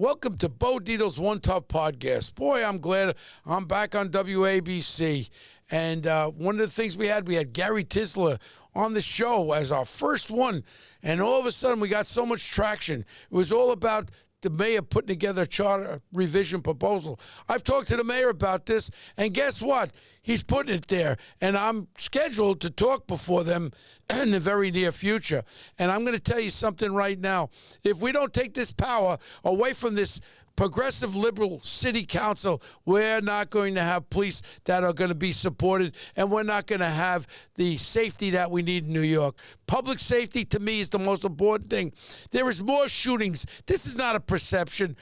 Welcome to Bo Dietl's One Tough Podcast. Boy, I'm glad I'm back on WABC. And one of the things we had Gary Tisler on the show as our first one. And all of a sudden, we got so much traction. It was all about the mayor putting together a charter revision proposal. I've talked to the mayor about this, and guess what? He's putting it there, and I'm scheduled to talk before them in the very near future. And I'm going to tell you something right now. If we don't take this power away from this progressive liberal city council, we're not going to have police that are going to be supported, and we're not going to have the safety that we need in New York. Public safety, to me, is the most important thing. There is more shootings. This is not a perception.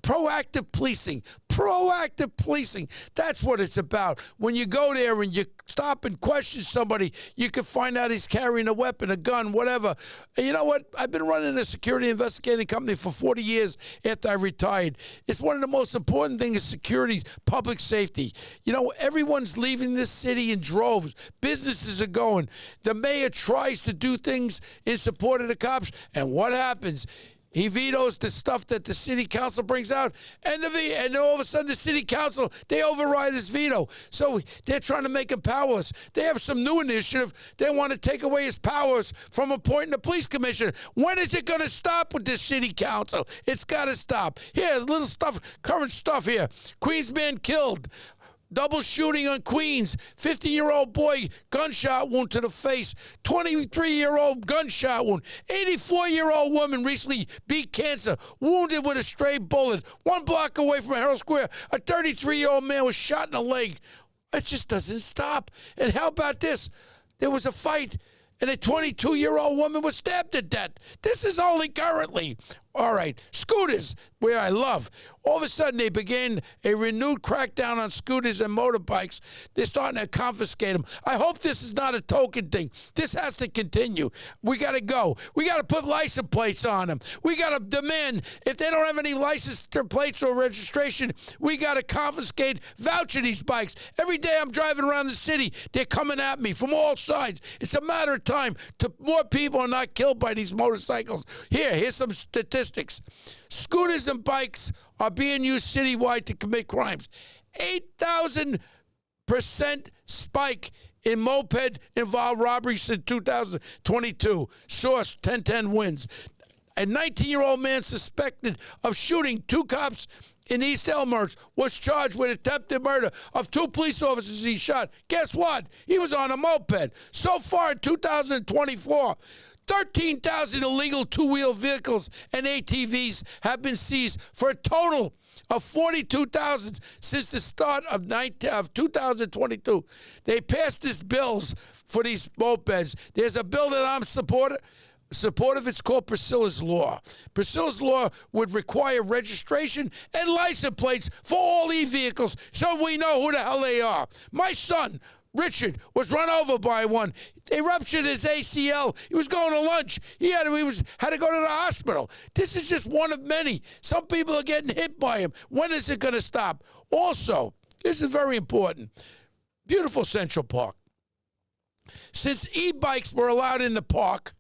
Proactive policing, that's what it's about. When you go there and you stop and question somebody, you can find out he's carrying a weapon, a gun, whatever. And you know what? I've been running a security investigating company for 40 years after I retired. It's one of the most important things is security, public safety. You know, everyone's leaving this city in droves. Businesses are going. The mayor tries to do things in support of the cops, and what happens? He vetoes the stuff that the city council brings out, and all of a sudden the city council, they override his veto. So they're trying to make him powerless. They have some new initiative. They want to take away his powers from appointing a police commissioner. When is it going to stop with this city council? It's got to stop. Here, little stuff, current stuff here. Queens man killed. Double shooting on Queens. 15-year-old boy, gunshot wound to the face. 23-year-old gunshot wound. 84-year-old woman recently beat cancer, wounded with a stray bullet. 1 block away from Herald Square, a 33-year-old man was shot in the leg. It just doesn't stop. And how about this? There was a fight, and a 22-year-old woman was stabbed to death. This is only currently. All right, scooters, where I love. All of a sudden, they began a renewed crackdown on scooters and motorbikes. They're starting to confiscate them. I hope this is not a token thing. This has to continue. We got to go. We got to put license plates on them. We got to demand, if they don't have any license plates or registration, we got to confiscate, voucher these bikes. Every day I'm driving around the city, they're coming at me from all sides. It's a matter of time till more people are not killed by these motorcycles. Here's some statistics. Scooters and bikes are being used citywide to commit crimes. 8,000% spike in moped-involved robberies since 2022. Source 1010 wins. A 19-year-old man suspected of shooting 2 cops in East Elmhurst was charged with attempted murder of 2 police officers he shot. Guess what? He was on a moped. So far in 2024, 13,000 illegal 2-wheel vehicles and ATVs have been seized for a total of 42,000 since the start of 2022. They passed these bills for these mopeds. There's a bill that I'm supportive. It's called Priscilla's Law. Priscilla's Law would require registration and license plates for all e-vehicles so we know who the hell they are. My son, Richard, was run over by one. They ruptured his ACL. He was going to lunch. He had to go to the hospital. This is just one of many. Some people are getting hit by him. When is it going to stop? Also, this is very important. Beautiful Central Park. Since e-bikes were allowed in the park,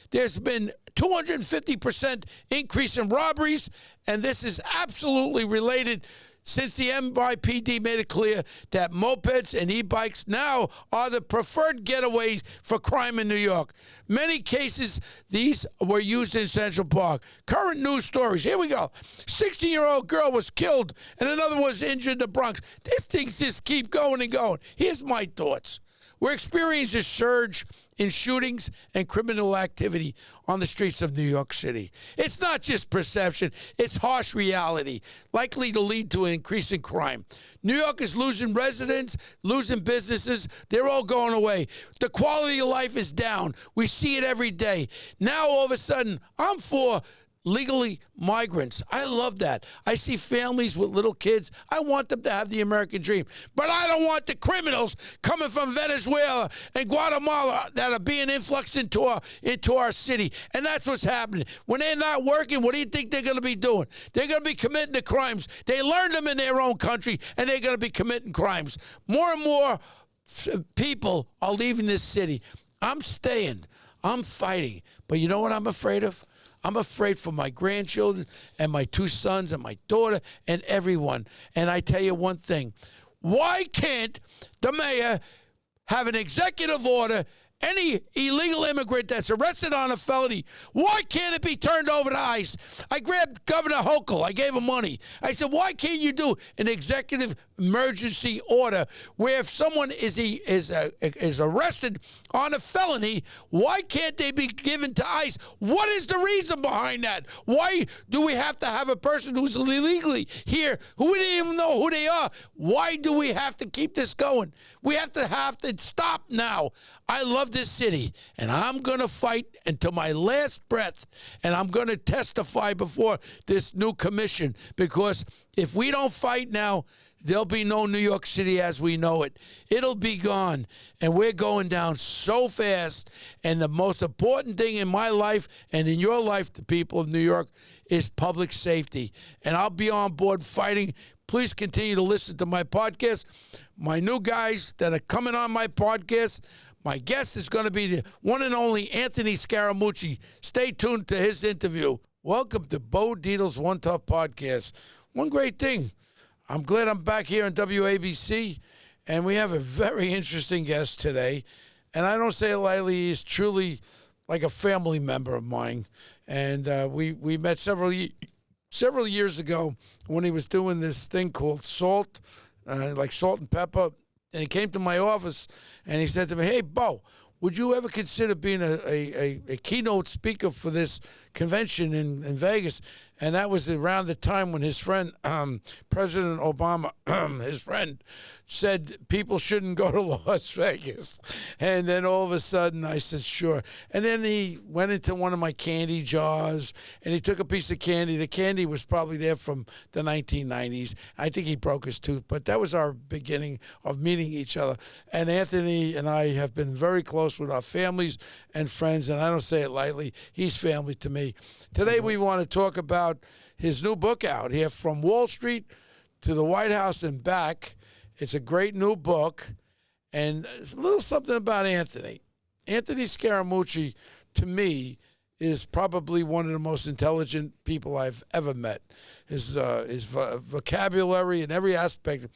there's been 250% increase in robberies, and this is absolutely related since the NYPD made it clear that mopeds and e-bikes now are the preferred getaway for crime in New York. Many cases, these were used in Central Park. Current news stories. Here we go. 16-year-old girl was killed, and another was injured in the Bronx. These things just keep going and going. Here's my thoughts. We're experiencing a surge in shootings and criminal activity on the streets of New York City. It's not just perception, it's harsh reality, likely to lead to an increase in crime. New York is losing residents, losing businesses. They're all going away. The quality of life is down. We see it every day. Now, all of a sudden, I'm for legally migrants. I love that. I see families with little kids. I want them to have the American dream. But I don't want the criminals coming from Venezuela and Guatemala that are being influxed into our city. And that's what's happening. When they're not working, what do you think they're going to be doing? They're going to be committing the crimes. They learned them in their own country, and they're going to be committing crimes. More and more people are leaving this city. I'm staying. I'm fighting. But you know what I'm afraid of? I'm afraid for my grandchildren and my 2 sons and my daughter and everyone. And I tell you one thing. Why can't the mayor have an executive order? Any illegal immigrant that's arrested on a felony, why can't it be turned over to ICE? I grabbed Governor Hochul. I gave him money. I said, why can't you do an executive emergency order where if someone is arrested on a felony, why can't they be given to ICE? What is the reason behind that? Why do we have to have a person who's illegally here who we didn't even know who they are? Why do we have to keep this going? We have to stop now. I love this city, and I'm going to fight until my last breath, and I'm going to testify before this new commission, because if we don't fight now, there'll be no New York City as we know it. It'll be gone, and we're going down so fast, and the most important thing in my life and in your life, the people of New York, is public safety, and I'll be on board fighting. Please continue to listen to my podcast. My new guys that are coming on my podcast, my guest is going to be the one and only Anthony Scaramucci. Stay tuned to his interview. Welcome to Bo Dietl's One Tough Podcast. One great thing, I'm glad I'm back here on WABC, and we have a very interesting guest today. And I don't say it lightly, he's truly like a family member of mine. And we met several years ago when he was doing this thing called Salt, like salt and pepper. And he came to my office, and he said to me, hey, Bo, would you ever consider being a keynote speaker for this convention in Vegas? And that was around the time when his friend, President Obama, his friend, said people shouldn't go to Las Vegas. And then all of a sudden I said, sure. And then he went into one of my candy jars, and he took a piece of candy. The candy was probably there from the 1990s. I think he broke his tooth, but that was our beginning of meeting each other. And Anthony and I have been very close with our families and friends, and I don't say it lightly. He's family to me. Today we want to talk about his new book out here, From Wall Street to the White House and Back. It's a great new book, and a little something about Anthony. Anthony Scaramucci, to me, is probably one of the most intelligent people I've ever met. His vocabulary in every aspect.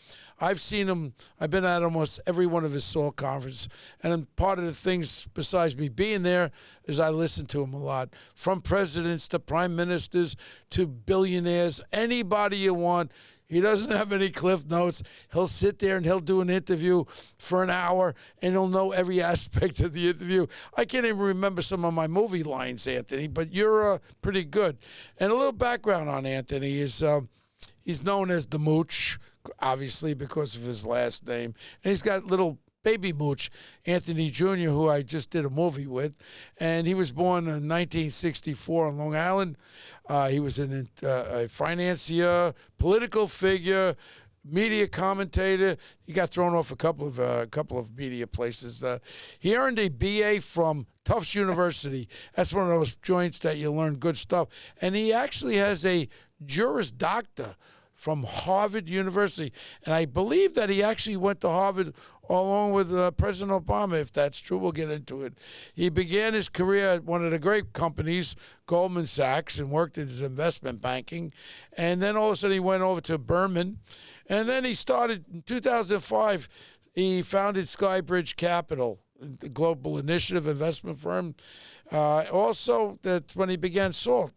I've seen him. I've been at almost every one of his SALT conferences, and part of the things, besides me being there, is I listen to him a lot. From presidents to prime ministers to billionaires, anybody you want. He doesn't have any cliff notes. He'll sit there and he'll do an interview for an hour, and he'll know every aspect of the interview. I can't even remember some of my movie lines, Anthony, but you're pretty good. And a little background on Anthony is he's known as the Mooch, obviously because of his last name. And he's got little baby Mooch, Anthony Jr., who I just did a movie with. And he was born in 1964 on Long Island. He was a financier, political figure, media commentator. He got thrown off a couple of media places. He earned a BA from Tufts University. That's one of those joints that you learn good stuff. And he actually has a Juris Doctor from Harvard University. And I believe that he actually went to Harvard along with President Obama. If that's true, we'll get into it. He began his career at one of the great companies, Goldman Sachs, and worked in his investment banking. And then all of a sudden he went over to Berman. And then he started, in 2005, he founded Skybridge Capital, the global initiative investment firm. Also, that's when he began SALT.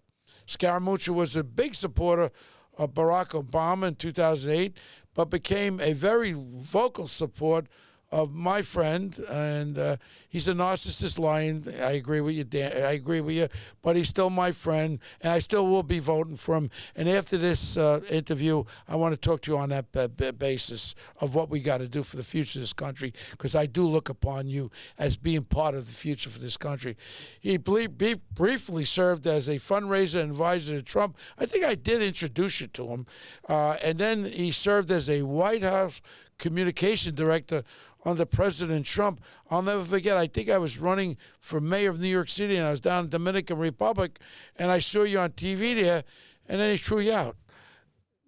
Scaramucci was a big supporter of Barack Obama in 2008, but became a very vocal support of my friend, and he's a narcissist lion. I agree with you, Dan. I agree with you, but he's still my friend, and I still will be voting for him. And after this interview, I want to talk to you on that basis of what we got to do for the future of this country, because I do look upon you as being part of the future for this country. He briefly served as a fundraiser and advisor to Trump. I think I did introduce you to him. And then he served as a White House communication director under President Trump. I'll never forget, I think I was running for mayor of New York City, and I was down in Dominican Republic, and I saw you on TV there, and then he threw you out.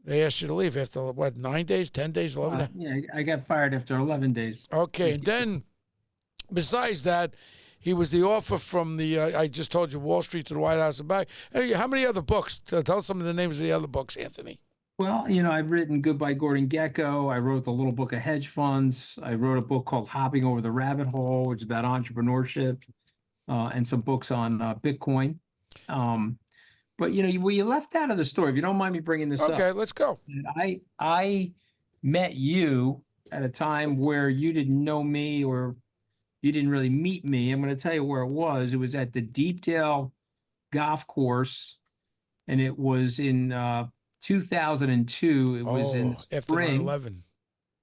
They asked you to leave after, 9 days, 10 days, 11 days? Yeah, I got fired after 11 days. Okay, and then, besides that, He was the author from the, I just told you, Wall Street to the White House and back. Hey, how many other books? Tell us some of the names of the other books, Anthony. Well, I've written Goodbye Gordon Gecko. I wrote the little book of hedge funds. I wrote a book called Hopping Over the Rabbit Hole, which is about entrepreneurship, and some books on Bitcoin. But you left out of the story, if you don't mind me bringing this up. Okay, let's go. I met you at a time where you didn't know me, or you didn't really meet me. I'm going to tell you where it was. It was at the Deepdale Golf Course, and it was in 2002. It was in after spring. 9/11.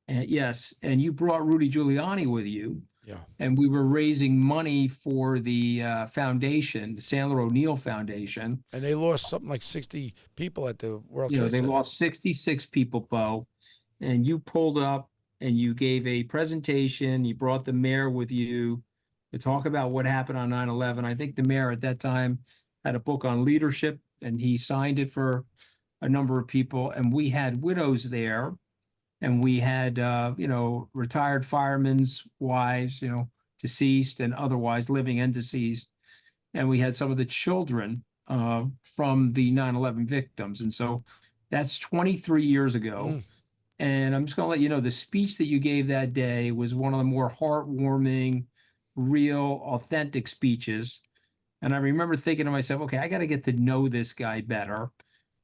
Yes, and you brought Rudy Giuliani with you. Yeah. And we were raising money for the foundation, the Sandler O'Neill Foundation. And they lost something like 60 people at the World Trade They Center. lost 66 people, Bo. And you pulled up and you gave a presentation. You brought the mayor with you to talk about what happened on 9/11. I think the mayor at that time had a book on leadership, and he signed it for a number of people. And we had widows there. And we had, retired firemen's wives, deceased and otherwise, living and deceased. And we had some of the children from the 9/11 victims. And so that's 23 years ago. And I'm just going to let you know, the speech that you gave that day was one of the more heartwarming, real, authentic speeches. And I remember thinking to myself, okay, I got to get to know this guy better.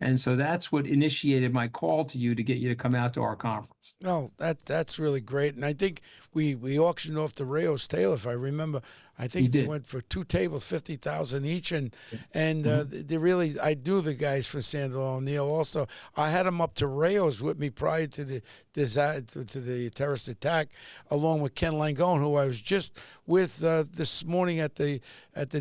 And so that's what initiated my call to you to get you to come out to our conference. No, that's really great. And I think we auctioned off the Rayos table, if I remember. I think they went for 2 tables, 50,000 each, and they really, I knew the guys from Sandler O'Neill also. I had them up to Rayos with me prior to the terrorist attack, along with Ken Langone, who I was just with this morning at the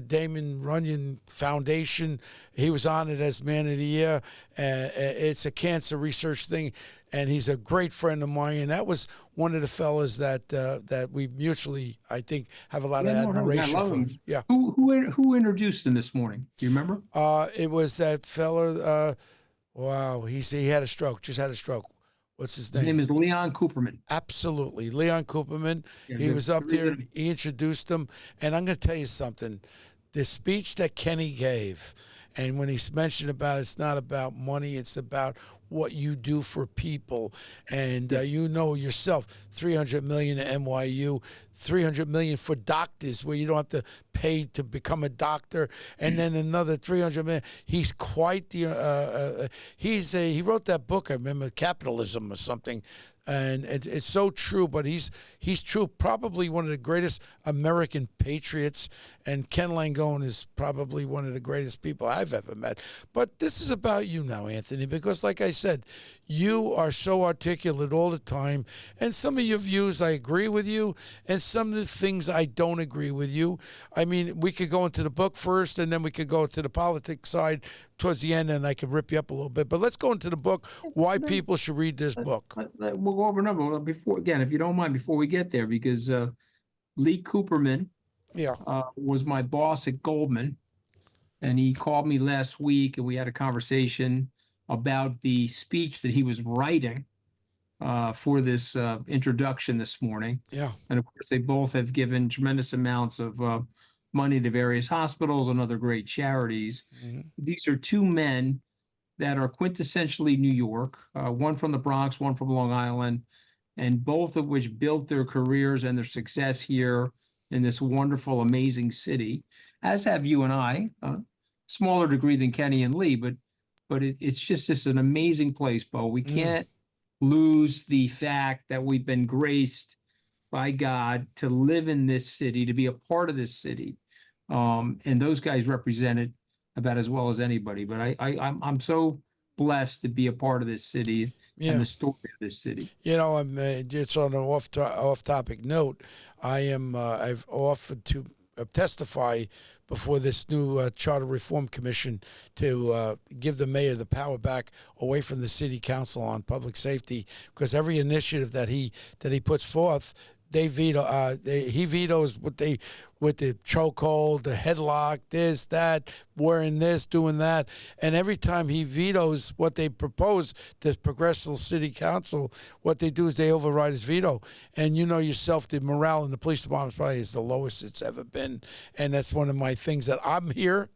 Damon Runyon Foundation. He was honored as Man of the Year. It's a cancer research thing, and he's a great friend of mine. And that was one of the fellas that we mutually, I think, have a lot of admiration for. Yeah. Who introduced him this morning? Do you remember? It was that fella. Wow, he had a stroke. Just had a stroke. What's his name? His name is Leon Cooperman. Absolutely, Leon Cooperman. Yeah, he was up there. He introduced him, and I'm going to tell you something. The speech that Kenny gave. And when he's mentioned about it's not about money, it's about what you do for people. And you know yourself, $300 million to NYU, $300 million for doctors where you don't have to pay to become a doctor, and then another $300 million. He's quite the he wrote that book, I remember, Capitalism or something. And it's so true, but he's true. Probably one of the greatest American patriots, and Ken Langone is probably one of the greatest people I've ever met. But this is about you now, Anthony, because like I said, you are so articulate all the time, and some of your views I agree with you, and some of the things I don't agree with you. I mean, we could go into the book first, and then we could go to the politics side towards the end, and I could rip you up a little bit. But let's go into the book, why people should read this book. We'll go over a number before, again, if you don't mind, before we get there, because Lee Cooperman was my boss at Goldman, and he called me last week, and we had a conversation about the speech that he was writing for this introduction this morning. Yeah. And of course, they both have given tremendous amounts of money to various hospitals and other great charities. Mm-hmm. These are two men that are quintessentially New York, one from the Bronx, one from Long Island, and both of which built their careers and their success here in this wonderful, amazing city, as have you and I, smaller degree than Kenny and Lee, but it's just an amazing place, Bo. We can't lose the fact that we've been graced by God to live in this city, to be a part of this city. And those guys represent it about as well as anybody. But I'm so blessed to be a part of this city and the story of this city. I'm just on an off-topic note. I've offered to testify before this new Charter Reform Commission to give the mayor the power back away from the city council on public safety, because every initiative that he puts forth they veto. He vetoes what they with the chokehold, the headlock, this, that, wearing this, doing that, and every time he vetoes what they propose, this progressive city council, what they do is they override his veto. And you know yourself, the morale in the police department probably is the lowest it's ever been, and that's one of my things that I'm here.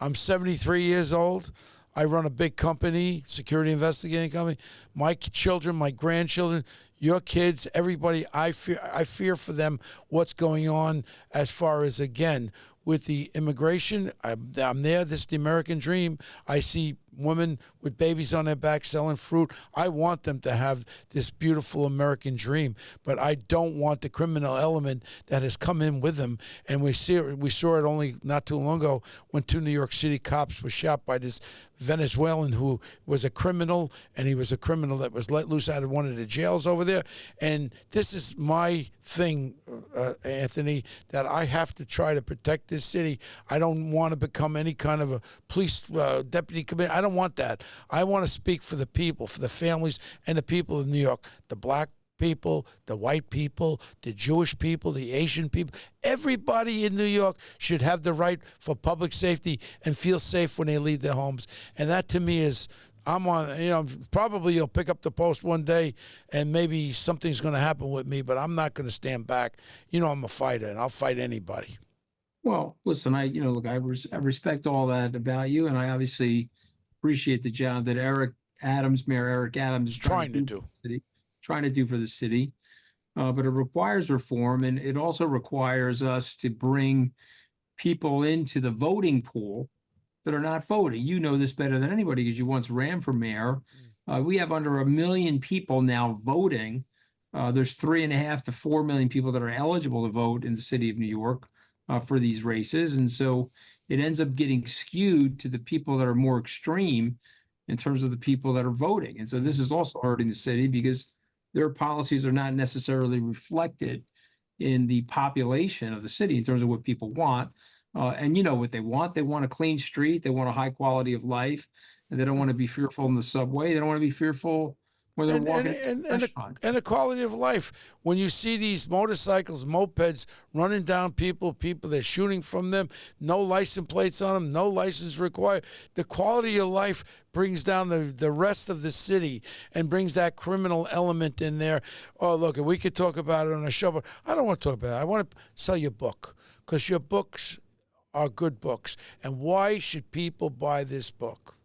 I'm 73 years old. I run a big company, security investigating company. My children, my grandchildren, your kids, everybody, I fear for them what's going on as far as, again, with the immigration. I'm there. This is the American dream. I see women with babies on their back selling fruit. I want them to have this beautiful American dream, but I don't want the criminal element that has come in with them. And we saw it only not too long ago when 2 New York City cops were shot by this Venezuelan who was a criminal, and he was a criminal that was let loose out of one of the jails over there. And this is my thing, Anthony, that I have to try to protect this city. I don't want to become any kind of a police deputy commander. I don't want that. I want to speak for the people, for the families and the people of New York, the black people, the white people, the Jewish people, the Asian people. Everybody in New York should have the right for public safety and feel safe when they leave their homes. And that to me is, I'm on, probably you'll pick up the post one day and maybe something's going to happen with me, but I'm not going to stand back. I'm a fighter and I'll fight anybody. Well, listen, I respect all that about you, and I obviously appreciate the job that Mayor Eric Adams is trying to do for the city. But it requires reform, and it also requires us to bring people into the voting pool that are not voting. You know this better than anybody because you once ran for mayor. We have under 1 million people now voting. There's 3.5 to 4 million people that are eligible to vote in the city of New York for these races. And so it ends up getting skewed to the people that are more extreme in terms of the people that are voting. And so this is also hurting the city because their policies are not necessarily reflected in the population of the city in terms of what people want. And you know what they want. They want a clean street. They want a high quality of life. And they don't want to be fearful in the subway. They don't want to be fearful when they're walking and the quality of life. When you see these motorcycles, mopeds running down people, they're shooting from them, no license plates on them, no license required. The quality of life brings down the rest of the city and brings that criminal element in there. Oh, look, we could talk about it on a show, but I don't want to talk about it. I want to sell your book because your books are good books. And why should people buy this book?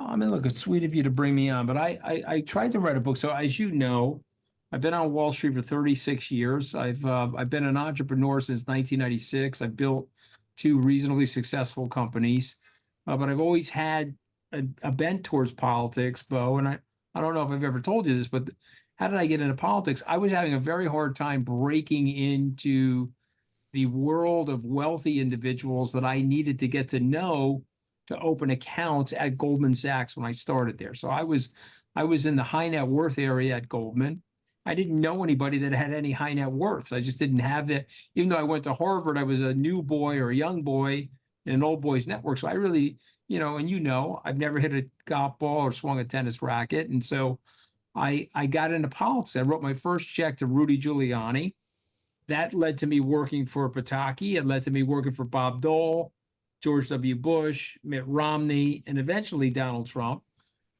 I mean, look, it's sweet of you to bring me on, but I tried to write a book. So as you know, I've been on Wall Street for 36 years. I've been an entrepreneur since 1996. I've built 2 reasonably successful companies, but I've always had a bent towards politics, Bo. And I don't know if I've ever told you this, but how did I get into politics? I was having a very hard time breaking into the world of wealthy individuals that I needed to get to know to open accounts at Goldman Sachs when I started there. So I was in the high net worth area at Goldman. I didn't know anybody that had any high net worth. So I just didn't have that. Even though I went to Harvard, I was a new boy or a young boy in an old boys network. So I really, I've never hit a golf ball or swung a tennis racket. And so I got into politics. I wrote my first check to Rudy Giuliani. That led to me working for Pataki. It led to me working for Bob Dole, George W. Bush, Mitt Romney, and eventually Donald Trump.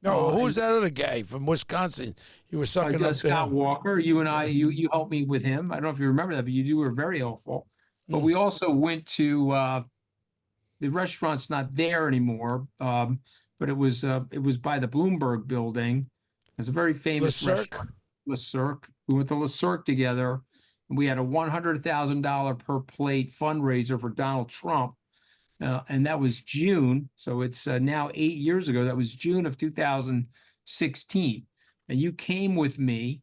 No, who's that other guy from Wisconsin? You were sucking up to Scott him. Walker. You and I, you helped me with him. I don't know if you remember that, but you were very helpful. But we also went to the restaurant's not there anymore, but it was by the Bloomberg building. It's a very famous restaurant, Le Cirque. We went to Le Cirque together, and we had a $100,000 per plate fundraiser for Donald Trump. And that was June. So it's now 8 years ago. That was June of 2016. And you came with me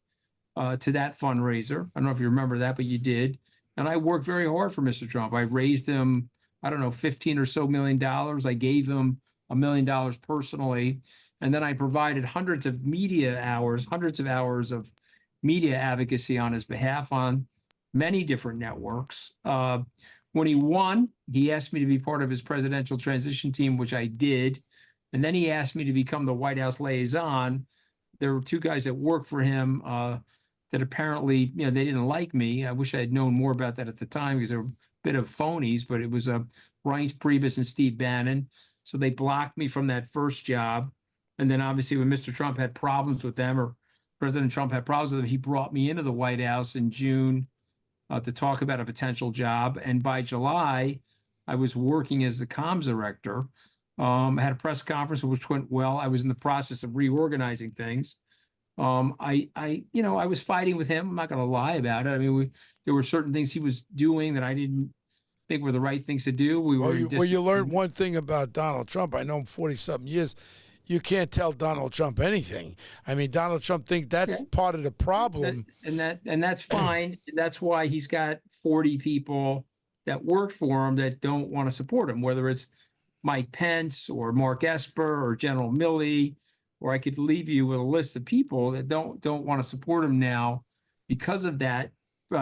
to that fundraiser. I don't know if you remember that, but you did. And I worked very hard for Mr. Trump. I raised him, I don't know, $15 or so million. I gave him $1 million personally. And then I provided hundreds of hours of media advocacy on his behalf on many different networks. When he won, he asked me to be part of his presidential transition team, which I did. And then he asked me to become the White House liaison. There were 2 guys that worked for him, that apparently, they didn't like me. I wish I had known more about that at the time because they were a bit of phonies, but it was Reince Priebus and Steve Bannon. So they blocked me from that first job. And then obviously when Mr. Trump had problems with them, or President Trump had problems with them, he brought me into the White House in June to talk about a potential job. And by July, I was working as the comms director. I had a press conference which went well. I was in the process of reorganizing things. I was fighting with him. I'm not going to lie about it. I mean, there were certain things he was doing that I didn't think were the right things to do. You learned one thing about Donald Trump. I know him 40-something years. You can't tell Donald Trump anything. I mean, Donald Trump thinks that's part of the problem. And that's fine. That's why he's got 40 people that work for him that don't want to support him, whether it's Mike Pence or Mark Esper or General Milley, or I could leave you with a list of people that don't want to support him now because of that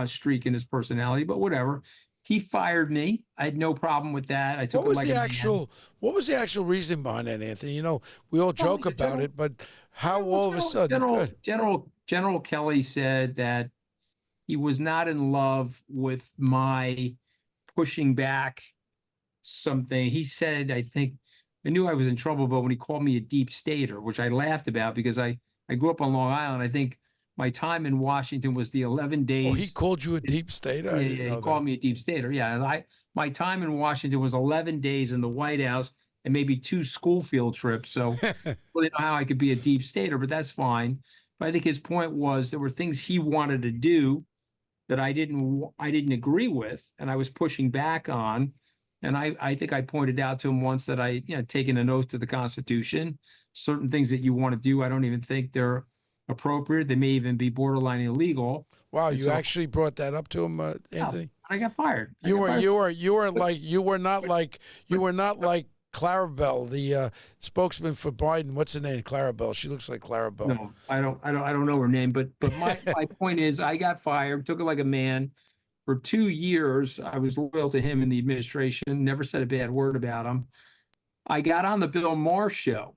streak in his personality. But whatever. He fired me. I had no problem with that. I took what was the actual reason behind that, Anthony? We all joke about it, but how all of a sudden? General Kelly said that he was not in love with my pushing back something. He said, I think, I knew I was in trouble, but when he called me a deep stater, which I laughed about because I grew up on Long Island. I think my time in Washington was the 11 days. Oh, he called you a deep stater? Yeah, he called me a deep stater. Yeah, and my time in Washington was 11 days in the White House and maybe 2 school field trips. So I really know how I could be a deep stater, but that's fine. But I think his point was there were things he wanted to do that I didn't agree with, and I was pushing back on. And I think I pointed out to him once that I taken an oath to the Constitution. Certain things that you want to do, I don't even think they're appropriate. They may even be borderline illegal. Wow, you actually brought that up to him, Anthony? I got fired. You were not like Clarabelle, the spokesman for Biden. What's her name? Clarabelle. She looks like Clarabelle. No, I don't know her name, but my point is I got fired, took it like a man. For 2 years, I was loyal to him in the administration, never said a bad word about him. I got on the Bill Maher show.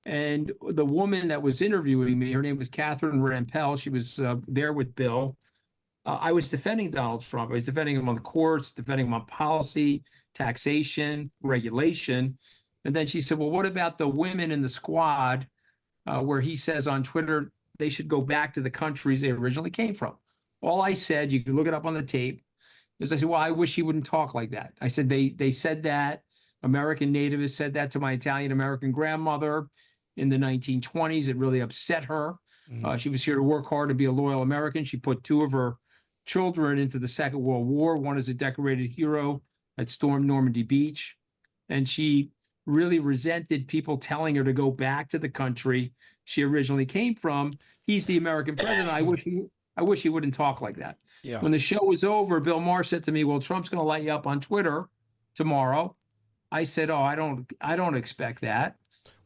And the woman that was interviewing me, her name was Catherine Rampell. She was there with Bill. I was defending Donald Trump. I was defending him on the courts, defending him on policy, taxation, regulation. And then she said, well, what about the women in the squad where he says on Twitter they should go back to the countries they originally came from? All I said, you can look it up on the tape, is I said, well, I wish he wouldn't talk like that. I said, they said that. American nativists said that to my Italian-American grandmother in the 1920s. It really upset her. She was here to work hard to be a loyal American. She put 2 of her children into the Second World War. One is a decorated hero that stormed Normandy Beach. And she really resented people telling her to go back to the country she originally came from. He's the American president. I wish he wouldn't talk like that. Yeah. When the show was over, Bill Maher said to me, well, Trump's going to light you up on Twitter tomorrow. I said, oh, I don't expect that.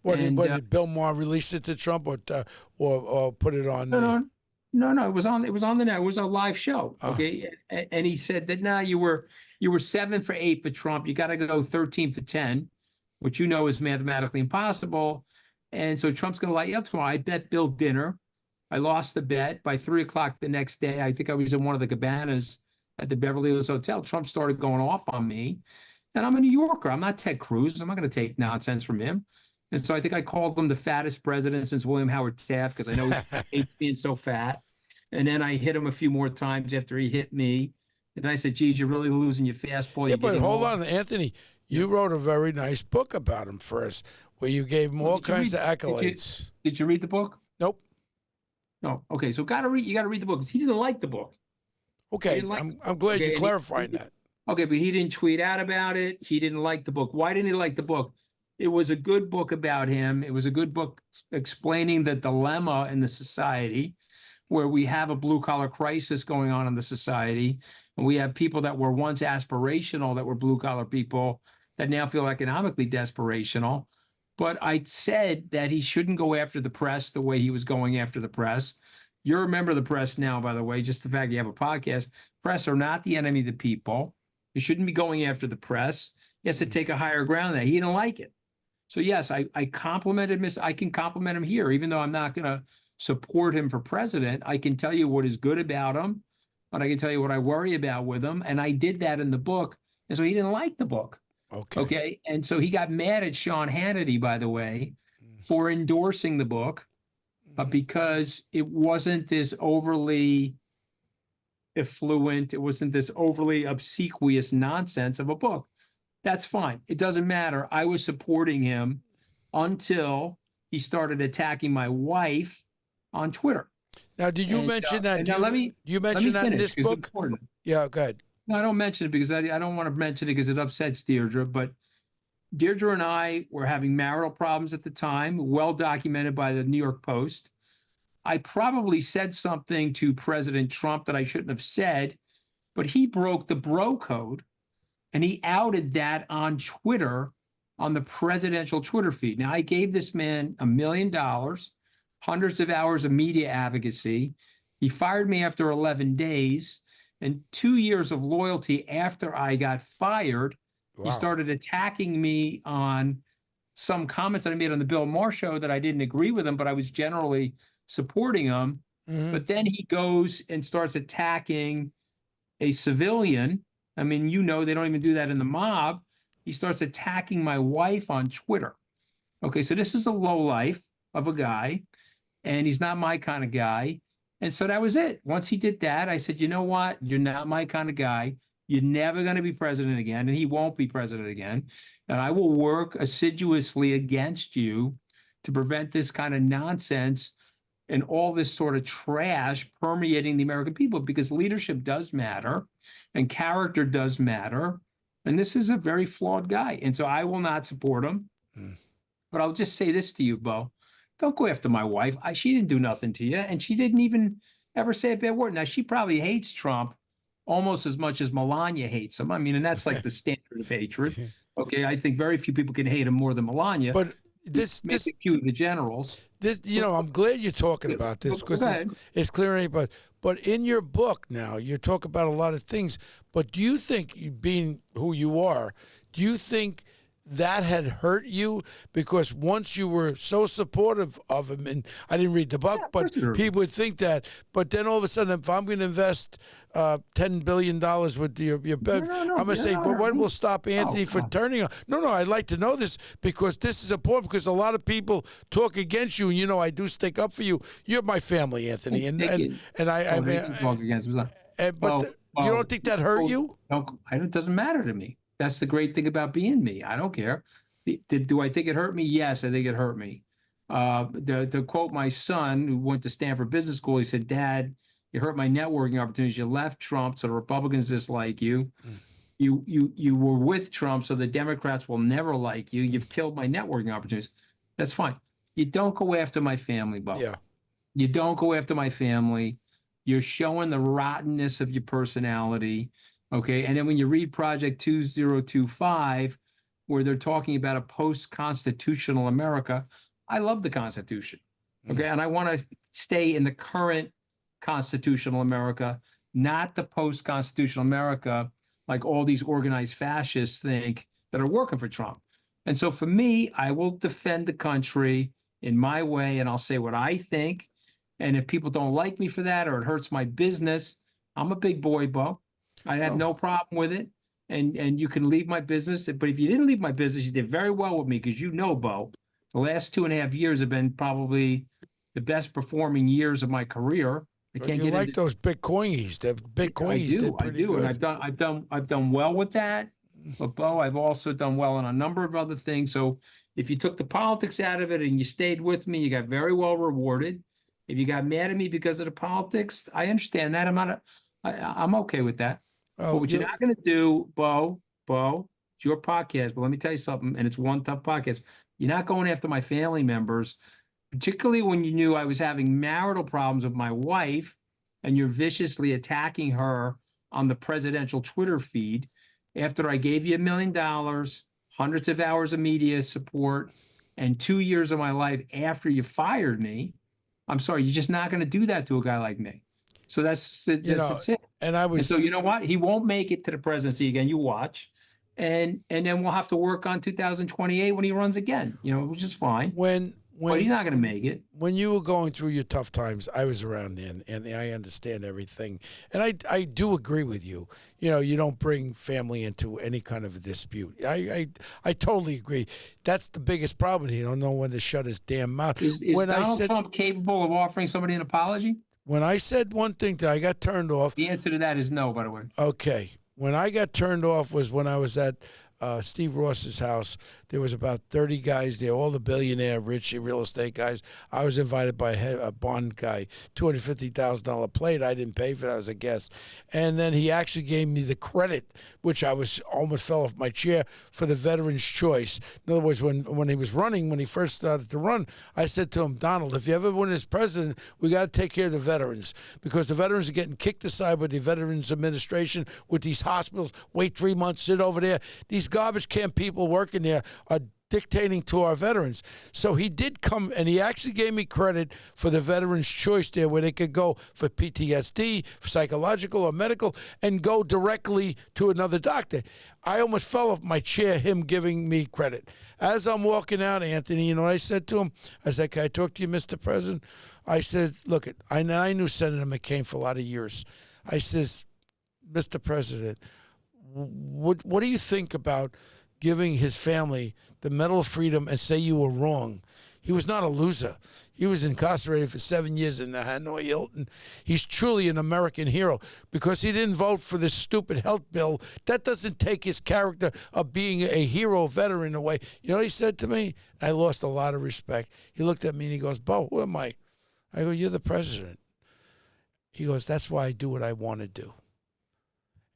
Did Bill Maher release it to Trump or put it on? No. It was on the net. It was a live show. Okay. And he said that now you were 7 for 8 for Trump. You got to go 13 for 10, which is mathematically impossible. And so Trump's going to light you up tomorrow. I bet Bill dinner. I lost the bet. By 3:00 the next day, I think I was in one of the cabanas at the Beverly Hills Hotel. Trump started going off on me. And I'm a New Yorker. I'm not Ted Cruz. I'm not going to take nonsense from him. And so I think I called him the fattest president since William Howard Taft because I know he hates being so fat. And then I hit him a few more times after he hit me. And I said, geez, you're really losing your fastball. Yeah, but hold on, Anthony. You wrote a very nice book about him first, where you gave him all kinds of accolades. Did you read the book? Nope. No. Okay, so you got to read the book because he didn't like the book. Okay, I'm glad you're clarifying that. Okay, but he didn't tweet out about it. He didn't like the book. Why didn't he like the book? It was a good book about him. It was a good book explaining the dilemma in the society where we have a blue-collar crisis going on in the society. And we have people that were once aspirational, that were blue-collar people, that now feel economically desperational. But I said that he shouldn't go after the press the way he was going after the press. You're a member of the press now, by the way, just the fact you have a podcast. Press are not the enemy of the people. You shouldn't be going after the press. He has to take a higher ground there. He didn't like it. So yes, I complimented I can compliment him here, even though I'm not going to support him for president. I can tell you what is good about him, but I can tell you what I worry about with him. And I did that in the book. And so he didn't like the book. Okay. Okay. And so he got mad at Sean Hannity, by the way, for endorsing the book because it wasn't this overly effluent, it wasn't this overly obsequious nonsense of a book. That's fine. It doesn't matter. I was supporting him until he started attacking my wife on Twitter. Now, did you mention that? Now you mentioned that in this book? Yeah, go ahead. No, I don't mention it because I don't want to mention it because it upsets Deirdre. But Deirdre and I were having marital problems at the time, well documented by the New York Post. I probably said something to President Trump that I shouldn't have said, but he broke the bro code and he outed that on Twitter, on the presidential Twitter feed. Now, I gave this man $1 million, hundreds of hours of media advocacy. He fired me after 11 days, and 2 years of loyalty after I got fired. Wow. He started attacking me on some comments that I made on the Bill Maher show that I didn't agree with him, but I was generally supporting him. But then he goes and starts attacking a civilian. I mean, they don't even do that in the mob. He starts attacking my wife on Twitter. Okay, so this is a lowlife of a guy, and he's not my kind of guy. And so that was it. Once he did that, I said, you know what? You're not my kind of guy. You're never going to be president again, and he won't be president again. And I will work assiduously against you to prevent this kind of nonsense and all this sort of trash permeating the American people, because leadership does matter and character does matter. And this is a very flawed guy. And so I will not support him. But I'll just say this to you, Bo. Don't go after my wife. She didn't do nothing to you. And she didn't even ever say a bad word. Now, she probably hates Trump almost as much as Melania hates him. I mean, and that's like the standard of hatred. Okay, I think very few people can hate him more than Melania. But this cute the generals. This, I'm glad you're talking about this because it's clear. But in your book now, you talk about a lot of things. But do you think, being who you are, do you think that had hurt you? Because once you were so supportive of him, and I didn't read the book, but people would think that. But then all of a sudden, if I'm going to invest $10 billion with your bet, I'm going to say, but what will stop Anthony from turning on? No, I'd like to know this because this is important, because a lot of people talk against you, and I do stick up for you. You're my family, Anthony, and I talk against me. But you don't think that hurt you? No, it doesn't matter to me. That's the great thing about being me. I don't care. Do I think it hurt me? Yes, I think it hurt me. To quote my son, who went to Stanford Business School, he said, "Dad, you hurt my networking opportunities. You left Trump, so the Republicans dislike you. You were with Trump, so the Democrats will never like you. You've killed my networking opportunities." That's fine. You don't go after my family, Bo. Yeah. You don't go after my family. You're showing the rottenness of your personality. Okay, and then when you read Project 2025, where they're talking about a post-constitutional America, I love the Constitution. Okay, and I want to stay in the current constitutional America, not the post-constitutional America like all these organized fascists think that are working for Trump. And so for me, I will defend the country in my way, and I'll say what I think. And if people don't like me for that, or it hurts my business, I'm a big boy, Bo. I have no problem with it, and you can leave my business. But if you didn't leave my business, you did very well with me, because Bo, the last 2.5 years have been probably the best performing years of my career. I can't get like those Bitcoinies. The Bitcoinies did pretty good. And I've done well with that. But Bo, I've also done well on a number of other things. So if you took the politics out of it and you stayed with me, you got very well rewarded. If you got mad at me because of the politics, I understand that. I'm okay with that. But what you're not going to do, Bo, it's your podcast, but let me tell you something, and it's one tough podcast. You're not going after my family members, particularly when you knew I was having marital problems with my wife, and you're viciously attacking her on the presidential Twitter feed after I gave you $1 million, hundreds of hours of media support, and 2 years of my life after you fired me. I'm sorry, you're just not going to do that to a guy like me. So that's it. And so you know what? He won't make it to the presidency again. You watch, and then we'll have to work on 2028 when he runs again. Which is fine. When but he's not going to make it. When you were going through your tough times, I was around then, and I understand everything. And I do agree with you. You know, you don't bring family into any kind of a dispute. I totally agree. That's the biggest problem. You don't know when to shut his damn mouth. Is Donald Trump capable of offering somebody an apology? When I said one thing I got turned off. The answer to that is no, by the way. Okay. When I got turned off was when I was at Steve Ross's house. There was about 30 guys there, all the billionaire, rich real estate guys. I was invited by a bond guy, $250,000 plate. I didn't pay for that. I was a guest. And then he actually gave me the credit, which I was almost fell off my chair, for the Veterans Choice. In other words, when he was running, when he first started to run, I said to him, Donald, if you ever win as president, we got to take care of the veterans, because the veterans are getting kicked aside with the Veterans Administration, with these hospitals. Wait 3 months, sit over there. These garbage can people working there are dictating to our veterans. So he did come, and he actually gave me credit for the Veterans Choice there, where they could go for PTSD, for psychological or medical, and go directly to another doctor. I almost fell off my chair, him giving me credit. As I'm walking out, Anthony, you know what I said to him? I said, can I talk to you, Mr. President? I said, look, I knew Senator McCain for a lot of years. I says, Mr. President, what do you think about giving his family the Medal of Freedom and say you were wrong? He was not a loser. He was incarcerated for 7 years in the Hanoi Hilton. He's truly an American hero because he didn't vote for this stupid health bill. That doesn't take his character of being a hero veteran away. You know what he said to me? I lost a lot of respect. He looked at me and he goes, Bo, who am I? I go, you're the president. He goes, that's why I do what I want to do.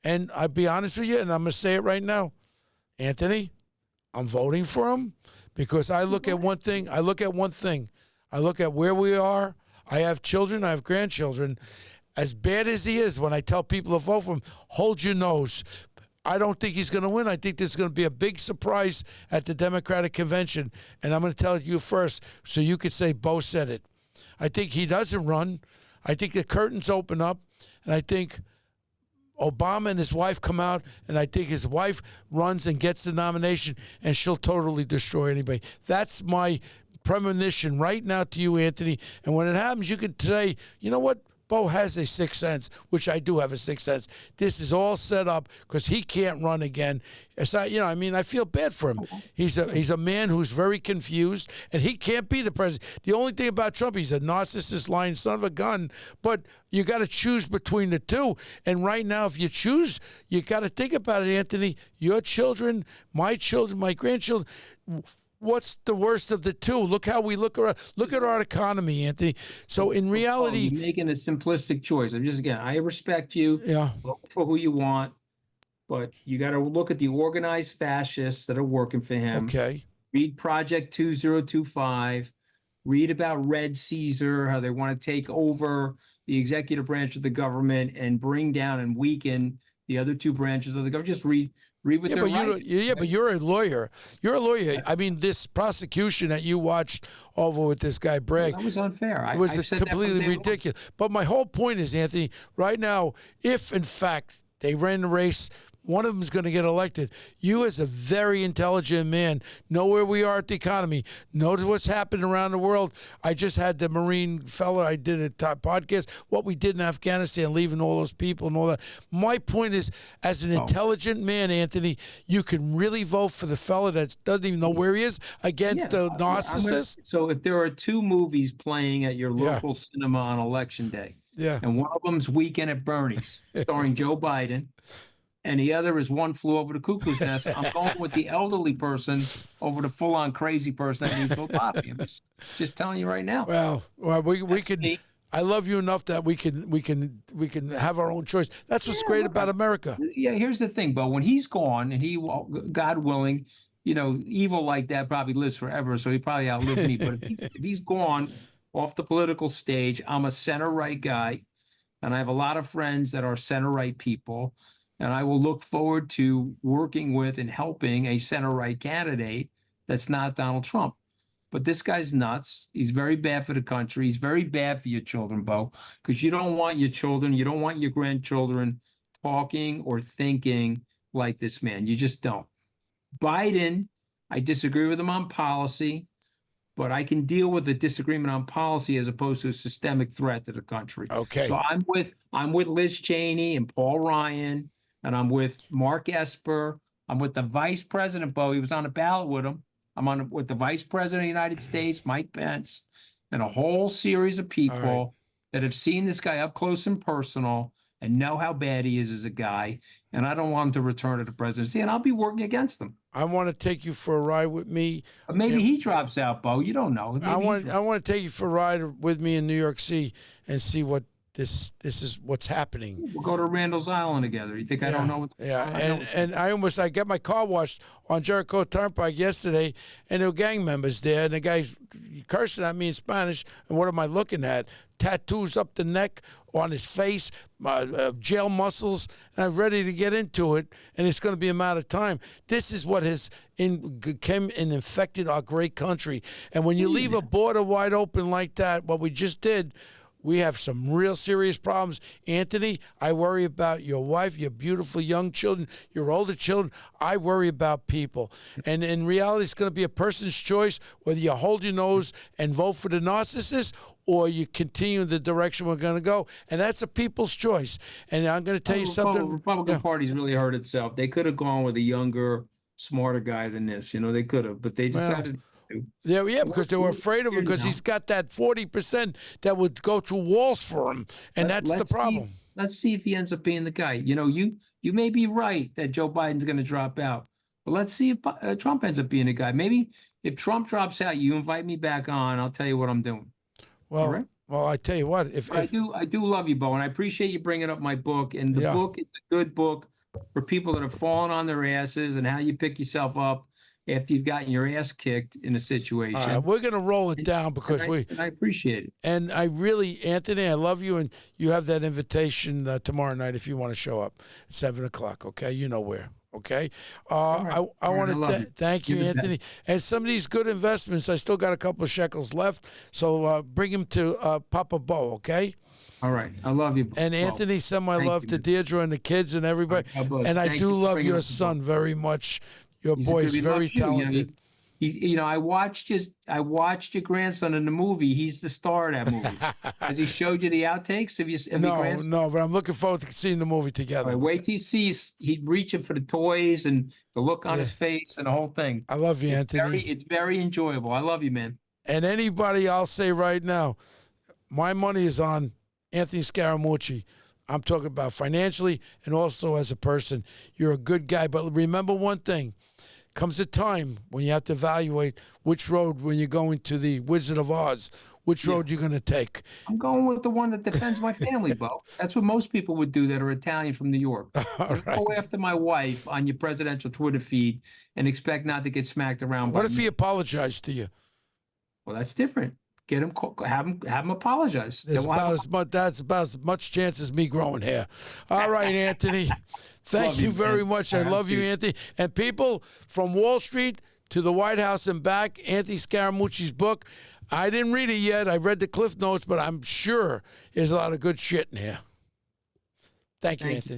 And I'll be honest with you, and I'm going to say it right now, Anthony, I'm voting for him because I look at one thing. I look at where we are. I have children. I have grandchildren. As bad as he is, when I tell people to vote for him, hold your nose. I don't think he's going to win. I think there's going to be a big surprise at the Democratic convention. And I'm going to tell you first so you could say Bo said it. I think he doesn't run. I think the curtains open up. And I think Obama and his wife come out, and I think his wife runs and gets the nomination, and she'll totally destroy anybody. That's my premonition right now to you, Anthony. And when it happens, you could say, you know what? Bo has a sixth sense, which I do have a sixth sense. This is all set up because he can't run again. It's not, I mean, I feel bad for him. He's a man who's very confused, and he can't be the president. The only thing about Trump, he's a narcissist, lying son of a gun. But you got to choose between the two. And right now, if you choose, you got to think about it, Anthony. Your children, my grandchildren. What's the worst of the two? Look how we look around. Look at our economy, Anthony. So in reality, you're making a simplistic choice. I respect you. Yeah. Vote for who you want, but you got to look at the organized fascists that are working for him. Okay. Read Project 2025. Read about Red Caesar, how they want to take over the executive branch of the government and bring down and weaken the other two branches of the government. Just read what they're writing. But you're a lawyer. You're a lawyer. I mean, this prosecution that you watched over with this guy Bragg. That was unfair. It was completely ridiculous. But my whole point is, Anthony, right now, if in fact they ran the race, one of them is going to get elected. You, as a very intelligent man, know where we are at the economy, know what's happening around the world. I just had the Marine fella, I did a podcast, what we did in Afghanistan, leaving all those people and all that. My point is, as an intelligent man, Anthony, you can really vote for the fella that doesn't even know where he is against the narcissist. So if there are two movies playing at your local cinema on Election Day, and one of them's Weekend at Bernie's, starring Joe Biden, and the other is One Flew Over the Cuckoo's Nest, I'm going with the elderly person over the full-on crazy person that needs lobotomy. I'm just telling you right now. Well, we can. I love you enough that we can have our own choice. That's what's great about America. Yeah, here's the thing, Bo. When he's gone, and he, God willing, evil like that probably lives forever, so he probably outlived me. But if he's gone off the political stage, I'm a center-right guy, and I have a lot of friends that are center-right people. And I will look forward to working with and helping a center-right candidate that's not Donald Trump. But this guy's nuts. He's very bad for the country. He's very bad for your children, Bo, because you don't want your children, you don't want your grandchildren talking or thinking like this man. You just don't. Biden, I disagree with him on policy, but I can deal with a disagreement on policy as opposed to a systemic threat to the country. Okay. So I'm with Liz Cheney and Paul Ryan, and I'm with Mark Esper. I'm with the Vice President, Bo. He was on a ballot with him. With the Vice President of the United States, Mike Pence, and a whole series of people that have seen this guy up close and personal and know how bad he is as a guy. And I don't want him to return to the presidency, and I'll be working against him. I want to take you for a ride with me. But maybe he drops out, Bo. You don't know. I want to take you for a ride with me in New York City and see what this is, what's happening. We'll go to Randall's Island together. You think I don't know? I got my car washed on Jericho Turnpike yesterday, and there were gang members there, and the guy's cursing at me in Spanish. And what am I looking at? Tattoos up the neck, on his face, jail muscles, and I'm ready to get into it, and it's going to be a matter of time. This is what has came and infected our great country. And when you leave a border wide open like that, what we just did, we have some real serious problems. Anthony, I worry about your wife, your beautiful young children, your older children. I worry about people. And in reality, it's going to be a person's choice whether you hold your nose and vote for the narcissist or you continue the direction we're going to go. And that's a people's choice. And I'm going to tell you something. The Republican Party's really hurt itself. They could have gone with a younger, smarter guy than this. They could have, but they decided Yeah, because they were afraid of him because he's got that 40% that would go through walls for him, and that's the problem. Let's see if he ends up being the guy. You may be right that Joe Biden's going to drop out, but let's see if Trump ends up being the guy. Maybe if Trump drops out, you invite me back on. I'll tell you what I'm doing. Well, I tell you what, I do love you, Bo, and I appreciate you bringing up my book. And the book is a good book for people that have fallen on their asses and how you pick yourself up after you've gotten your ass kicked in a situation. We're going to roll it down because I appreciate it. And I really, Anthony, I love you, and you have that invitation tomorrow night if you want to show up at 7 o'clock, okay? You know where, okay? I want to thank you, Anthony. And some of these good investments, I still got a couple of shekels left, so bring them to Papa Bo, okay? All right. I love you. And Anthony, send my love to Deirdre and the kids and everybody. And I do love your son very much. Your boy's very talented. I watched your grandson in the movie. He's the star of that movie. Has he showed you the outtakes? No, but I'm looking forward to seeing the movie together. Right, wait till he sees, he's reaching for the toys and the look on his face and the whole thing. I love you, Anthony. It's very enjoyable. I love you, man. And anybody, I'll say right now, my money is on Anthony Scaramucci. I'm talking about financially and also as a person. You're a good guy. But remember one thing. Comes a time when you have to evaluate which road, when you're going to the Wizard of Oz, which road you're going to take. I'm going with the one that defends my family, Bo. That's what most people would do that are Italian from New York. Go after my wife on your presidential Twitter feed and expect not to get smacked around. What if he apologized to you? Well, that's different. Get him, have him apologize. That's about as much chance as me growing hair. All right, Anthony. Thank you very much. I love you, Anthony. And people from Wall Street to the White House and back, Anthony Scaramucci's book. I didn't read it yet. I read the Cliff Notes, but I'm sure there's a lot of good shit in here. Thank you, Anthony.